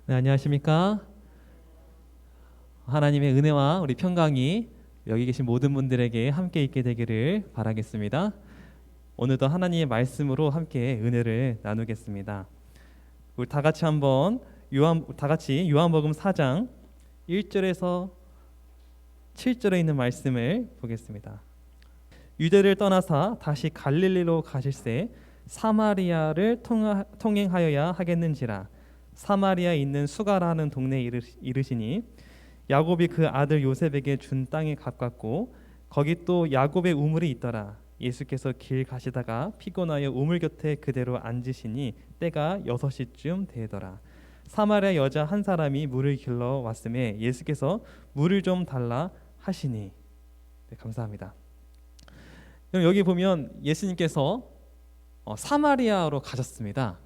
네, 안녕하십니까? 하나님의 은혜와 우리 평강이 여기 계신 모든 분들에게 함께 있게 되기를 바라겠습니다. 오늘도 하나님의 말씀으로 함께 은혜를 나누겠습니다. 우리 다 같이 한번 요한복음 4장 1절에서 7절에 있는 말씀을 보겠습니다. 유대를 떠나사 다시 갈릴리로 가실새 사마리아를 통행하여야 하겠는지라. 사마리아에 있는 수가라 하는 동네에 이르시니 야곱이 그 아들 요셉에게 준 땅에 가깝고 거기 또 야곱의 우물이 있더라. 예수께서 길 가시다가 피곤하여 우물 곁에 그대로 앉으시니 때가 6시쯤 되더라. 사마리아 여자 한 사람이 물을 길러 왔음에 예수께서 물을 좀 달라 하시니. 네, 감사합니다. 여기 보면 예수님께서 사마리아로 가셨습니다.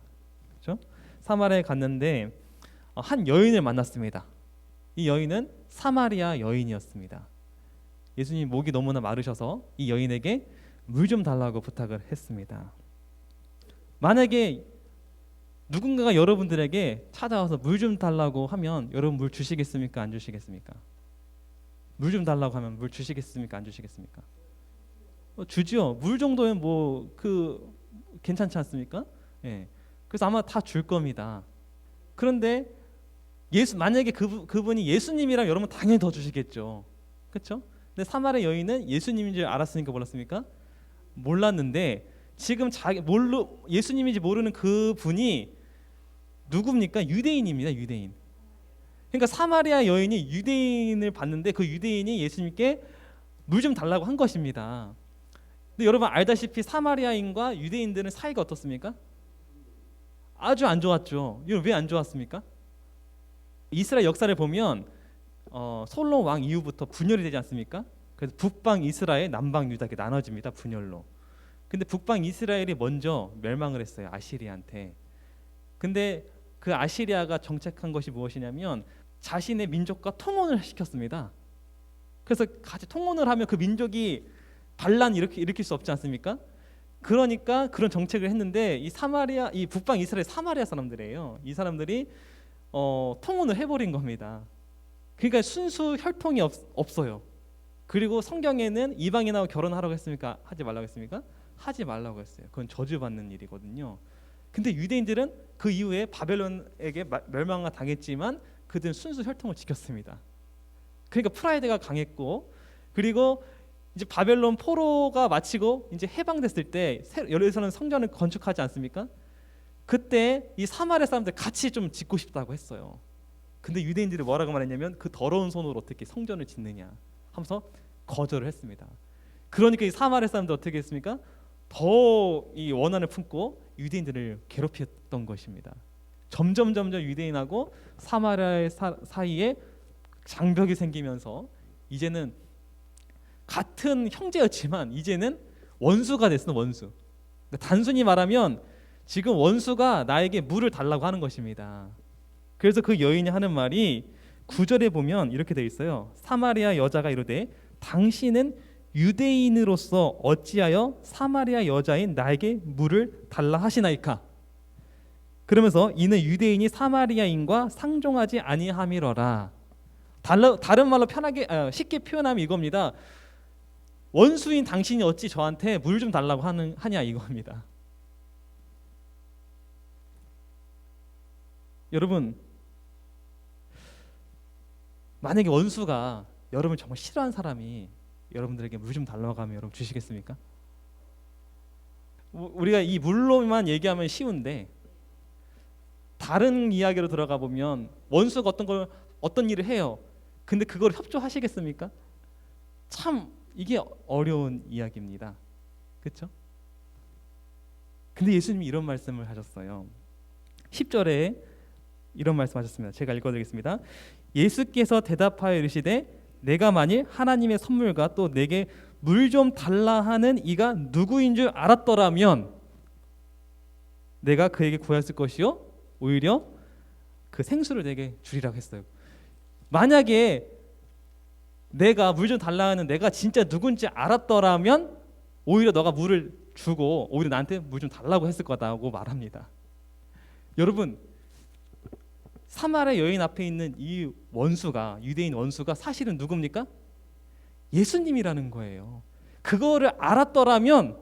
그렇죠? 사마리아에 갔는데 한 여인을 만났습니다. 이 여인은 사마리아 여인이었습니다. 예수님 목이 너무나 마르셔서 이 여인에게 물 좀 달라고 부탁을 했습니다. 만약에 누군가가 여러분들에게 찾아와서 물 좀 달라고 하면 여러분 물 주시겠습니까? 안 주시겠습니까? 물 좀 달라고 하면 물 주시겠습니까? 안 주시겠습니까? 주지요. 물 정도면 괜찮지 않습니까? 예. 그래서 아마 다 줄 겁니다. 그런데 만약에 그분이 예수님이라면 여러분 당연히 더 주시겠죠. 그렇죠? 근데 사마리아 여인은 예수님인 줄 알았으니까 몰랐습니까? 몰랐는데 지금 예수님인지 모르는 그분이 누굽니까? 유대인입니다. 유대인. 그러니까 사마리아 여인이 유대인을 봤는데 그 유대인이 예수님께 물 좀 달라고 한 것입니다. 근데 여러분 알다시피 사마리아인과 유대인들은 사이가 어떻습니까? 아주 안 좋았죠. 왜 안 좋았습니까? 이스라엘 역사를 보면 솔로몬 왕 이후부터 분열이 되지 않습니까? 그래서 북방 이스라엘, 남방 유다 이렇게 나눠집니다. 분열로. 근데 북방 이스라엘이 먼저 멸망을 했어요. 아시리아한테. 근데 그 아시리아가 정책한 것이 무엇이냐면 자신의 민족과 통혼을 시켰습니다. 그래서 같이 통혼을 하면 그 민족이 반란 일으킬 수 없지 않습니까? 그러니까 그런 정책을 했는데 이 북방 이스라엘 사마리아 사람들이에요. 이 사람들이 통혼을 해버린 겁니다. 그러니까 순수 혈통이 없어요. 그리고 성경에는 이방인하고 결혼하라고 했습니까? 하지 말라고 했습니까? 하지 말라고 했어요. 그건 저주받는 일이거든요. 근데 유대인들은 그 이후에 바벨론에게 멸망을 당했지만 그들은 순수 혈통을 지켰습니다. 그러니까 프라이드가 강했고, 그리고 이제 바벨론 포로가 마치고 이제 해방됐을 때 예루살렘 성전을 건축하지 않습니까? 그때 이 사마리아 사람들 같이 좀 짓고 싶다고 했어요. 근데 유대인들이 뭐라고 말했냐면 그 더러운 손으로 어떻게 성전을 짓느냐 하면서 거절을 했습니다. 그러니까 이 사마리아 사람들 어떻게 했습니까? 더 이 원한을 품고 유대인들을 괴롭혔던 것입니다. 점점 유대인하고 사마리아의 사이에 장벽이 생기면서 이제는 같은 형제였지만 이제는 원수가 됐어. 원수. 그러니까 단순히 말하면 지금 원수가 나에게 물을 달라고 하는 것입니다. 그래서 그 여인이 하는 말이 9절에 보면 이렇게 되어 있어요. 사마리아 여자가 이르되 당신은 유대인으로서 어찌하여 사마리아 여자인 나에게 물을 달라 하시나이까? 그러면서 이는 유대인이 사마리아인과 상종하지 아니함이러라. 다른 말로 쉽게 표현하면 이겁니다. 원수인 당신이 어찌 저한테 물 좀 달라고 하냐 이겁니다. 여러분, 만약에 원수가 여러분을 정말 싫어하는 사람이 여러분들에게 물 좀 달라고 하면 여러분 주시겠습니까? 우리가 이 물로만 얘기하면 쉬운데 다른 이야기로 들어가 보면 원수가 어떤 일을 해요. 근데 그걸 협조하시겠습니까? 참 이게 어려운 이야기입니다. 그렇죠? 근데 예수님이 이런 말씀을 하셨어요. 10절에 이런 말씀하셨습니다. 제가 읽어드리겠습니다. 예수께서 대답하여 이르시되 내가 만일 하나님의 선물과 또 내게 물 좀 달라 하는 이가 누구인 줄 알았더라면 내가 그에게 구했을 것이요 오히려 그 생수를 내게 주리라고 했어요. 만약에 내가 물 좀 달라 하는 내가 진짜 누군지 알았더라면 오히려 너가 물을 주고 오히려 나한테 물 좀 달라고 했을 거다고 말합니다. 여러분, 사마리아 여인 앞에 있는 이 원수가, 유대인 원수가 사실은 누굽니까? 예수님이라는 거예요. 그거를 알았더라면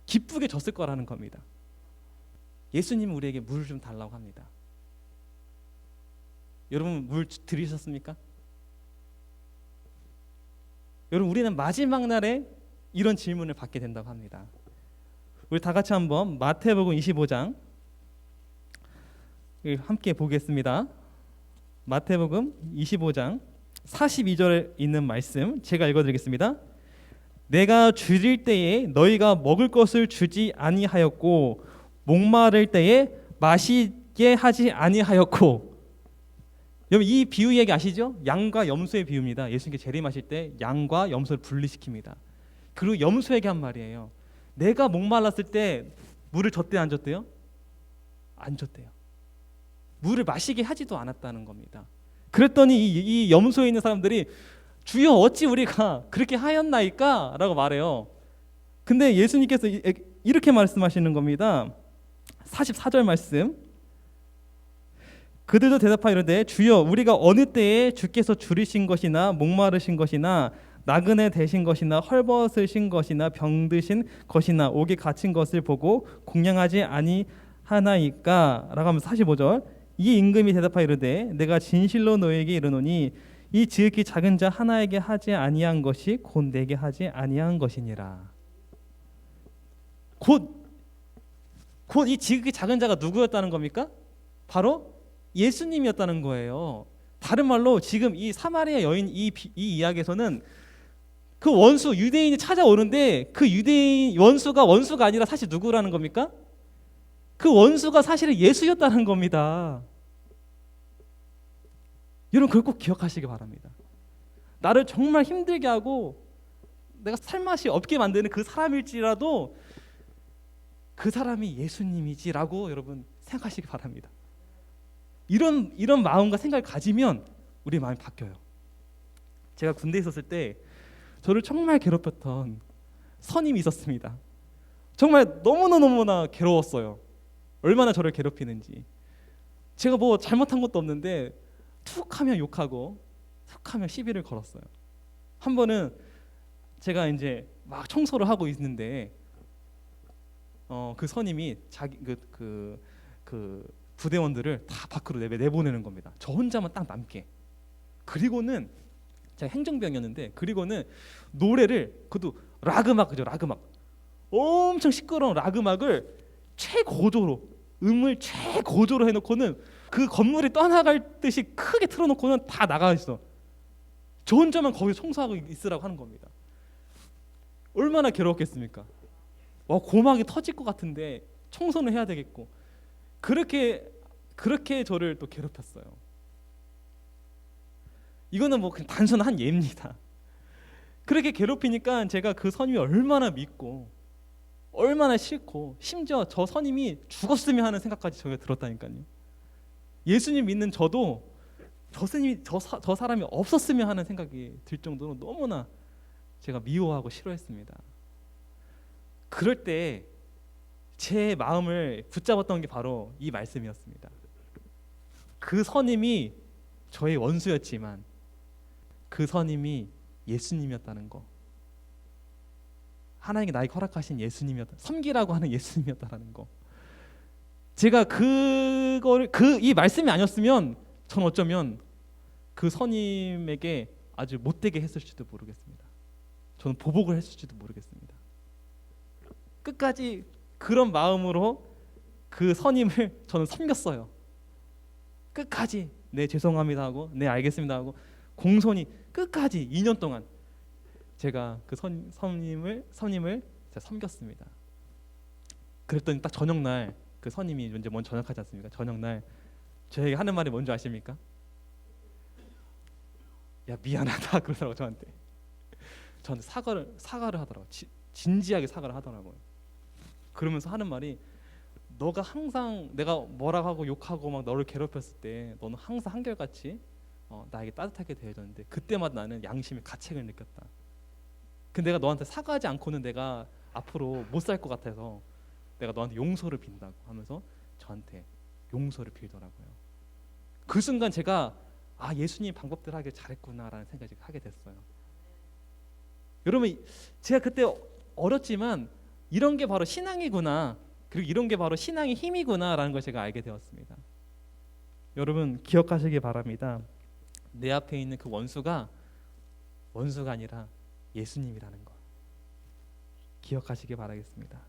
기쁘게 줬을 거라는 겁니다. 예수님은 우리에게 물을 좀 달라고 합니다. 여러분 물 들이셨습니까? 여러분 우리는 마지막 날에 이런 질문을 받게 된다고 합니다. 우리 다 같이 한번 마태복음 25장 함께 보겠습니다. 마태복음 25장 42절에 있는 말씀 제가 읽어드리겠습니다. 내가 줄일 때에 너희가 먹을 것을 주지 아니하였고 목마를 때에 마시게 하지 아니하였고. 여러분 이 비유 얘기 아시죠? 양과 염소의 비유입니다. 예수님께 재림하실 때 양과 염소를 분리시킵니다. 그리고 염소에게 한 말이에요. 내가 목말랐을 때 물을 줬대요, 안 줬대요? 안 줬대요. 물을 마시게 하지도 않았다는 겁니다. 그랬더니 이 염소에 있는 사람들이 주여 어찌 우리가 그렇게 하였나이까? 라고 말해요. 근데 예수님께서 이렇게 말씀하시는 겁니다. 44절 말씀. 그들도 대답하이르되 주여 우리가 어느 때에 주께서 줄이신 것이나 목마르신 것이나 나그네 되신 것이나 헐벗으신 것이나 병드신 것이나 옥에 갇힌 것을 보고 공양하지 아니하나이까? 라고 하면 45절. 이 임금이 대답하이르되 내가 진실로 너에게 이르노니 이 지극히 작은 자 하나에게 하지 아니한 것이 곧 내게 하지 아니한 것이니라. 곧 이 지극히 작은 자가 누구였다는 겁니까? 바로 예수님이었다는 거예요. 다른 말로 지금 이 사마리아 여인 이 이야기에서는 그 원수 유대인이 찾아오는데 그 유대인 원수가 아니라 사실 누구라는 겁니까? 그 원수가 사실은 예수였다는 겁니다. 여러분 그걸 꼭 기억하시기 바랍니다. 나를 정말 힘들게 하고 내가 살 맛이 없게 만드는 그 사람일지라도 그 사람이 예수님이지라고 여러분 생각하시기 바랍니다. 이런 마음과 생각을 가지면 우리 마음이 바뀌어요. 제가 군대에 있었을 때 저를 정말 괴롭혔던 선임이 있었습니다. 정말 너무나 괴로웠어요. 얼마나 저를 괴롭히는지. 제가 뭐 잘못한 것도 없는데 툭 하면 욕하고 툭 하면 시비를 걸었어요. 한 번은 제가 이제 막 청소를 하고 있는데 그 선임이 자기 그 부대원들을 다 밖으로 내보내는 겁니다. 저 혼자만 딱 남게. 그리고는 제가 행정병이었는데 그리고는 노래를 그것도 락음악 엄청 시끄러운 락음악을 최고조로 음을 최고조로 해놓고는 그 건물이 떠나갈 듯이 크게 틀어놓고는 다 나가 있어. 저 혼자만 거기서 청소하고 있으라고 하는 겁니다. 얼마나 괴로웠겠습니까? 와 고막이 터질 것 같은데 청소는 해야 되겠고 그렇게 저를 또 괴롭혔어요. 이거는 뭐 그냥 단순한 예입니다. 그렇게 괴롭히니까 제가 그 선임이 얼마나 믿고 얼마나 싫고 심지어 저 선임이 죽었으면 하는 생각까지 저게 들었다니까요. 예수님 믿는 저도 저 사람이 없었으면 하는 생각이 들 정도로 너무나 제가 미워하고 싫어했습니다. 그럴 때 제 마음을 붙잡았던 게 바로 이 말씀이었습니다. 그 선임이 저의 원수였지만 그 선임이 예수님이었다는 거. 하나님께 나에게 허락하신 예수님이었다. 섬기라고 하는 예수님이었다라는 거. 제가 이 말씀이 아니었으면 전 어쩌면 그 선임에게 아주 못되게 했을지도 모르겠습니다. 저는 보복을 했을지도 모르겠습니다. 끝까지 그런 마음으로 그 선임을 저는 섬겼어요. 끝까지 네 죄송합니다 하고 네 알겠습니다 하고 공손히 끝까지 2년 동안 제가 그 선임을 제가 섬겼습니다. 그랬더니 딱 저녁날 그 선임이 이제 먼저 전역하지 않습니까? 저녁날 저에게 하는 말이 뭔지 아십니까? 야 미안하다 그러더라고 저한테 사과를 하더라고. 진지하게 사과를 하더라고요. 그러면서 하는 말이 너가 항상 내가 뭐라고 하고 욕하고 막 너를 괴롭혔을 때 너는 항상 한결같이 나에게 따뜻하게 대해줬는데 그때마다 나는 양심의 가책을 느꼈다. 근데 내가 너한테 사과하지 않고는 내가 앞으로 못 살 것 같아서 내가 너한테 용서를 빈다고 하면서 저한테 용서를 빌더라고요. 그 순간 제가 예수님 방법대로 하길 잘했구나라는 생각을 하게 됐어요. 여러분, 제가 그때 어렸지만 이런 게 바로 신앙이구나, 그리고 이런 게 바로 신앙의 힘이구나라는 걸 제가 알게 되었습니다. 여러분 기억하시기 바랍니다. 내 앞에 있는 그 원수가 아니라 예수님이라는 거 기억하시기 바라겠습니다.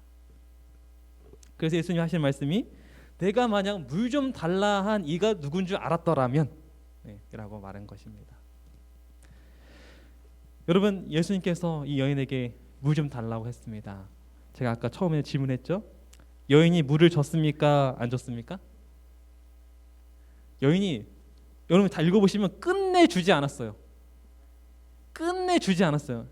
그래서 예수님 하신 말씀이 내가 만약 물 좀 달라 한 이가 누군 줄 알았더라면 라고 말한 것입니다. 여러분, 예수님께서 이 여인에게 물 좀 달라고 했습니다. 제가 아까 처음에 질문했죠. 여인이 물을 줬습니까? 안 줬습니까? 여인이, 여러분 다 읽어보시면 끝내주지 않았어요. 끝내주지 않았어요.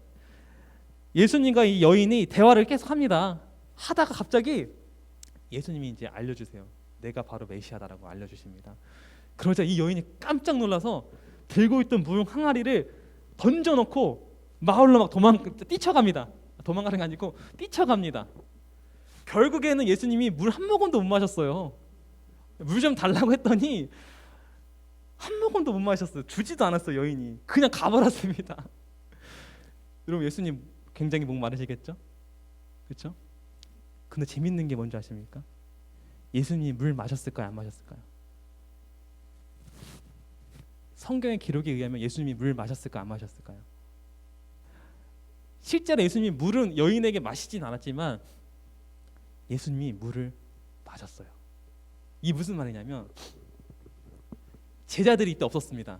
예수님과 이 여인이 대화를 계속 합니다. 하다가 갑자기 예수님이 이제 알려주세요. 내가 바로 메시아다라고 알려주십니다. 그러자 이 여인이 깜짝 놀라서 들고 있던 물 항아리를 던져놓고 마을로 막 뛰쳐갑니다. 도망가는 게 아니고 뛰쳐갑니다. 결국에는 예수님이 물 한 모금도 못 마셨어요. 물 좀 달라고 했더니 한 모금도 못 마셨어요. 주지도 않았어요. 여인이 그냥 가버렸습니다. 여러분, 예수님 굉장히 목 마르시겠죠? 그렇죠? 근데 재밌는 게 뭔지 아십니까? 예수님이 물 마셨을까요? 안 마셨을까요? 성경의 기록에 의하면 예수님이 물 마셨을까요? 안 마셨을까요? 실제로 예수님이 물은 여인에게 마시진 않았지만 예수님이 물을 마셨어요. 이게 무슨 말이냐면 제자들이 이때 없었습니다.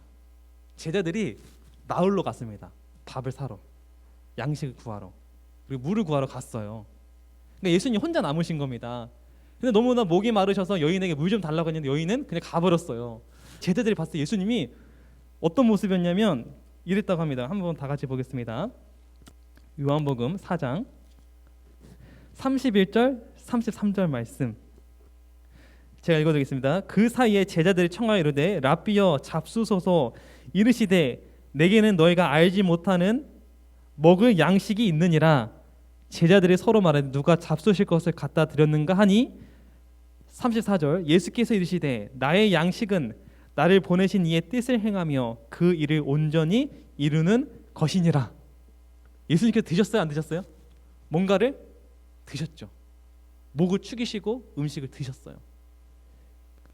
제자들이 마을로 갔습니다. 밥을 사러, 양식을 구하러, 그리고 물을 구하러 갔어요. 그러니까 예수님 혼자 남으신 겁니다. 근데 너무나 목이 마르셔서 여인에게 물 좀 달라고 했는데 여인은 그냥 가버렸어요. 제자들이 봤을 때 예수님이 어떤 모습이었냐면 이랬다고 합니다. 한번 다 같이 보겠습니다. 요한복음 4장 31절 33절 말씀 제가 읽어드리겠습니다. 그 사이에 제자들이 청하여 이르되 랍비여 잡수소서 이르시되 내게는 너희가 알지 못하는 먹을 양식이 있느니라. 제자들이 서로 말하되 누가 잡수실 것을 갖다 드렸는가 하니 34절 예수께서 이르시되 나의 양식은 나를 보내신 이의 뜻을 행하며 그 일을 온전히 이루는 것이니라. 예수님께서 드셨어요? 안 드셨어요? 뭔가를 드셨죠. 목을 축이시고 음식을 드셨어요.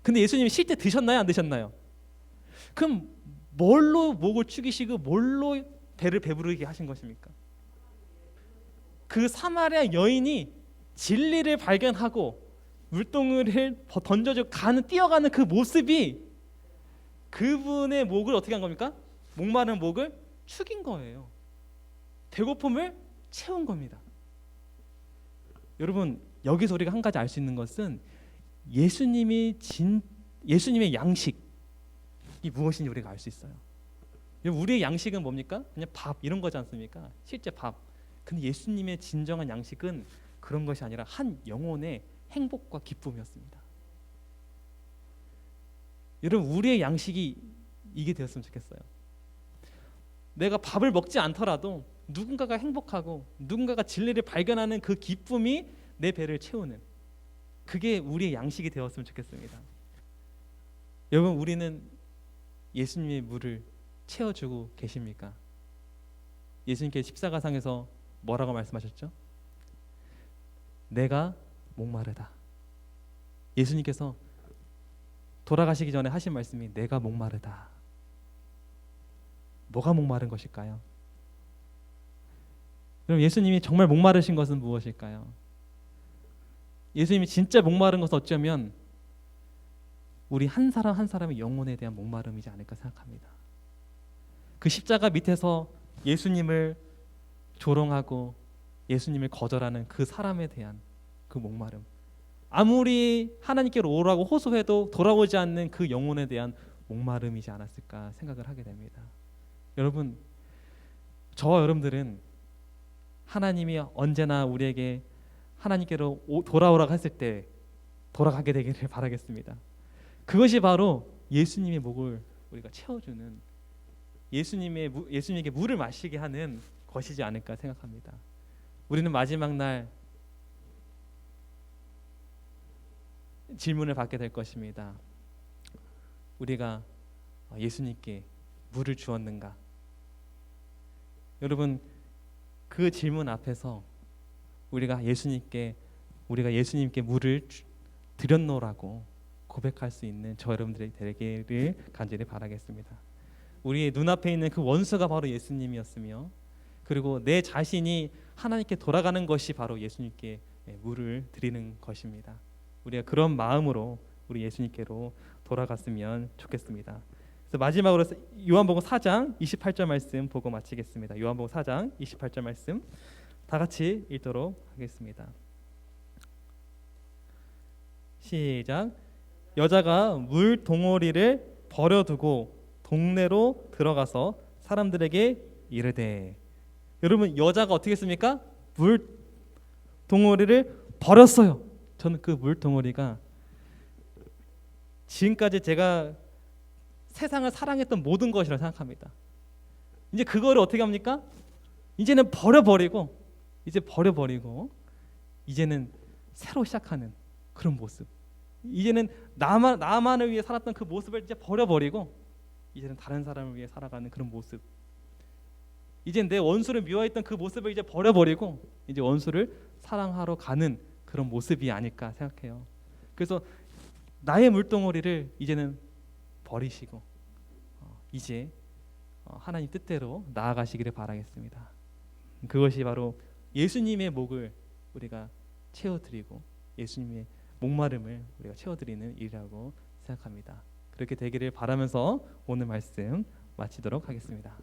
근데 예수님이 실제 드셨나요? 안 드셨나요? 그럼 뭘로 목을 축이시고 뭘로 배를 배부르게 하신 것입니까? 그 사마리아 여인이 진리를 발견하고 물동을 던져주고 뛰어가는 그 모습이 그분의 목을 어떻게 한 겁니까? 목마른 목을 축인 거예요. 배고픔을 채운 겁니다. 여러분, 여기서 우리가 한 가지 알 수 있는 것은 예수님의 양식이 무엇인지 우리가 알 수 있어요. 우리의 양식은 뭡니까? 그냥 밥 이런 거지 않습니까? 실제 밥. 근데 예수님의 진정한 양식은 그런 것이 아니라 한 영혼의 행복과 기쁨이었습니다. 여러분, 우리의 양식이 이게 되었으면 좋겠어요. 내가 밥을 먹지 않더라도 누군가가 행복하고 누군가가 진리를 발견하는 그 기쁨이 내 배를 채우는, 그게 우리의 양식이 되었으면 좋겠습니다. 여러분, 우리는 예수님의 물을 채워주고 계십니까? 예수님께서 십자가상에서 뭐라고 말씀하셨죠? 내가 목마르다. 예수님께서 돌아가시기 전에 하신 말씀이 내가 목마르다. 뭐가 목마른 것일까요? 그럼 예수님이 정말 목마르신 것은 무엇일까요? 예수님이 진짜 목마른 것은 어쩌면 우리 한 사람 한 사람의 영혼에 대한 목마름이지 않을까 생각합니다. 그 십자가 밑에서 예수님을 조롱하고 예수님을 거절하는 그 사람에 대한 그 목마름, 아무리 하나님께로 오라고 호소해도 돌아오지 않는 그 영혼에 대한 목마름이지 않았을까 생각을 하게 됩니다. 여러분, 저와 여러분들은 하나님이 언제나 우리에게 하나님께로 돌아오라고 했을 때 돌아가게 되기를 바라겠습니다. 그것이 바로 예수님의 목을 우리가 채워주는, 예수님에게 물을 마시게 하는 것이지 않을까 생각합니다. 우리는 마지막 날 질문을 받게 될 것입니다. 우리가 예수님께 물을 주었는가? 여러분, 그 질문 앞에서 우리가 예수님께 물을 드렸노라고 고백할 수 있는 저 여러분들이 되기를 간절히 바라겠습니다. 우리의 눈앞에 있는 그 원수가 바로 예수님이었으며, 그리고 내 자신이 하나님께 돌아가는 것이 바로 예수님께 물을 드리는 것입니다. 우리가 그런 마음으로 우리 예수님께로 돌아갔으면 좋겠습니다. 그래서 마지막으로 요한복음 4장 28절 말씀 보고 마치겠습니다. 요한복음 4장 28절 말씀 다 같이 읽도록 하겠습니다. 시작. 여자가 물 동어리를 버려두고 동네로 들어가서 사람들에게 이르되. 여러분, 여자가 어떻게 했습니까? 물 동어리를 버렸어요. 저는 그 물 동어리가 지금까지 제가 세상을 사랑했던 모든 것이라고 생각합니다. 이제 그거를 어떻게 합니까? 이제는 버려버리고 이제는 새로 시작하는 그런 모습. 이제는 나만을 위해 살았던 그 모습을 이제 버려버리고 이제는 다른 사람을 위해 살아가는 그런 모습. 이제 내 원수를 미워했던 그 모습을 이제 버려버리고 이제 원수를 사랑하러 가는 그런 모습이 아닐까 생각해요. 그래서 나의 물동어리를 이제는 버리시고 이제 하나님 뜻대로 나아가시기를 바라겠습니다. 그것이 바로 예수님의 목을 우리가 채워드리고 예수님의 목마름을 우리가 채워드리는 일이라고 생각합니다. 그렇게 되기를 바라면서 오늘 말씀 마치도록 하겠습니다.